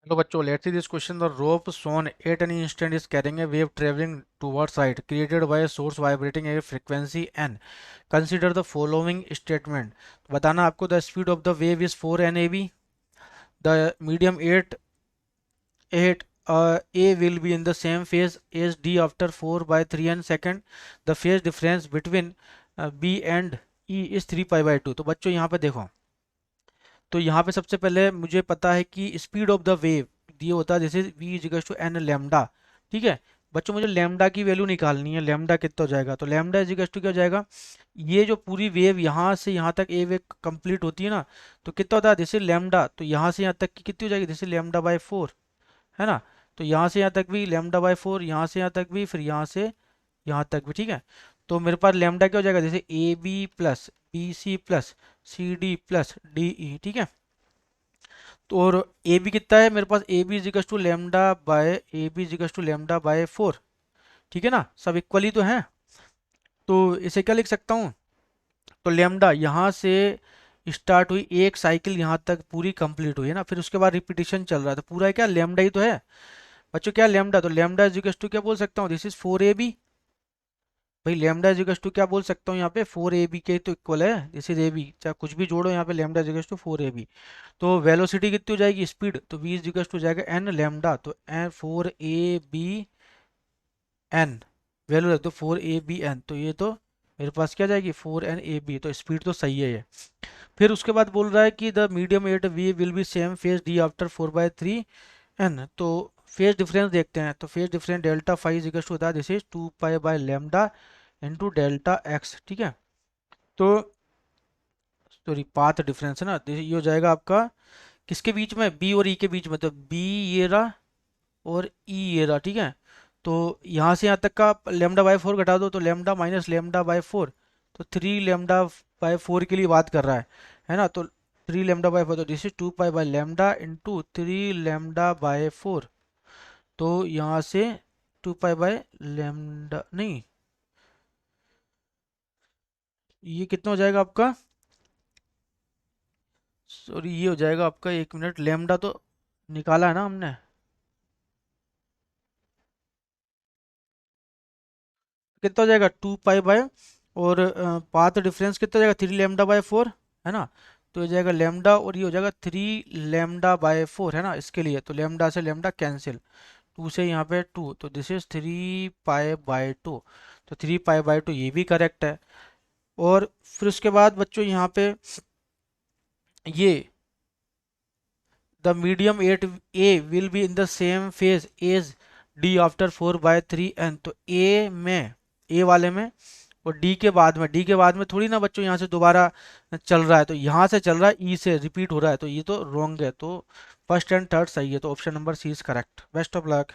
Hello बच्चों, let's see this question. The rope shown at any instant is carrying a wave traveling towards side created by a source vibrating at a frequency n. Consider the following statement. बताना आपको the speed of the wave is 4 NAV. The medium 8 A will be in the same phase as D after 4 by 3 n second. The phase difference between B and E is 3 pi by 2. तो बच्चों यहाँ पे देखो, तो यहाँ पे सबसे पहले मुझे पता है कि स्पीड ऑफ द वेव दिए होता है जैसे v equals to n lambda. ठीक है बच्चों, मुझे लेमडा की वैल्यू निकालनी है। लेमडा कितना हो जाएगा, तो लेमडा इजिकल्स टू क्या हो जाएगा, ये जो पूरी वेव यहाँ से यहाँ तक ए वेव कंप्लीट होती है ना, तो कितना होता है जैसे लेमडा, तो यहाँ से यहाँ तक की कितनी हो जाएगी जैसे लेमडा बाय 4, है ना। तो यहाँ से यहाँ तक भी लेमडा बाय 4, यहाँ से यहाँ तक भी, फिर यहाँ से यहाँ तक भी। ठीक है, तो मेरे पास लेमडा क्या हो जाएगा जैसे A B plus B C plus C D plus D E. ठीक है, तो और ए बी कितना है मेरे पास, A B equals to lambda by A B equals to lambda by 4। ठीक है ना, सब इक्वली तो है। तो इसे क्या लिख सकता हूँ, तो लेमडा यहाँ से स्टार्ट हुई, एक साइकिल यहाँ तक पूरी कंप्लीट हुई है ना, फिर उसके बाद रिपीटिशन चल रहा है, तो पूरा क्या लेमडा ही तो है बच्चों। क्या लेमडा, तो लेमडा इजिकल्स टू क्या बोल सकता हूँ, दिस इज 4 AB। भाई लेमडा इजिकल्स टू क्या बोल सकता हूँ यहाँ पे, 4 AB के तो इक्वल है, दिस इज ए बी, चाहे कुछ भी जोड़ो यहाँ पे, लेमडा इजिकल्स टू 4 AB। तो वेलोसिटी कितनी हो जाएगी, स्पीड, तो v इजिकल्स टू जाएगा एन लेमडा, तो एन 4 AB n, वैल्यू रख दो 4 AB n, तो ये तो मेरे पास क्या जाएगी 4 n AB, तो स्पीड तो सही है ये। फिर उसके बाद बोल रहा है कि the medium at V will be same phase D after 4/3 n। तो फेज डिफरेंस देखते हैं, तो phase difference delta phi equals to होता है this is 2 pi by lambda into delta x. ठीक है, तो सॉरी पाथ डिफरेंस है ना, तो ये हो जाएगा आपका किसके बीच में, बी और ई के बीच में, तो बी ये रहा और ई ये रहा। ठीक है, तो यहाँ से यहाँ तक का लेमडा बाय 4 घटा दो, तो लेमडा माइनस लेमडा बाय 4, तो 3 लेमडा बाय 4 के लिए बात कर रहा है ना। तो 3 लेमडा बाय 4, तो this is 2 pi by lambda into 3 lambda by 4। तो यहाँ से 2 पाई बाय लेमडा नहीं, ये कितना हो जाएगा आपका, सॉरी ये हो जाएगा आपका, एक मिनट, लेमडा तो निकाला है ना हमने, कितना हो जाएगा 2 पाई बाय, और पाथ डिफरेंस कितना हो जाएगा 3 लेमडा बाय 4, है ना। तो ये जाएगा लेमडा और ये हो जाएगा 3 लेमडा बाय 4, है ना। इसके लिए तो लेमडा से लेमडा कैंसिल, 2 से यहाँ पे 2, तो दिस इज 3 पाई बाय 2। तो 3 पाई बाय 2 ये भी करेक्ट है। और फिर उसके बाद बच्चों यहाँ पे ये the medium at A will be in the same phase as D after 4/3n। तो ए में, ए वाले में, और डी के बाद में, डी के बाद में थोड़ी ना बच्चों यहाँ से दोबारा चल रहा है, तो यहाँ से चल रहा है, ई से रिपीट हो रहा है, तो ये तो रॉन्ग है। तो फर्स्ट एंड थर्ड सही है, तो option number C is correct. Best of luck.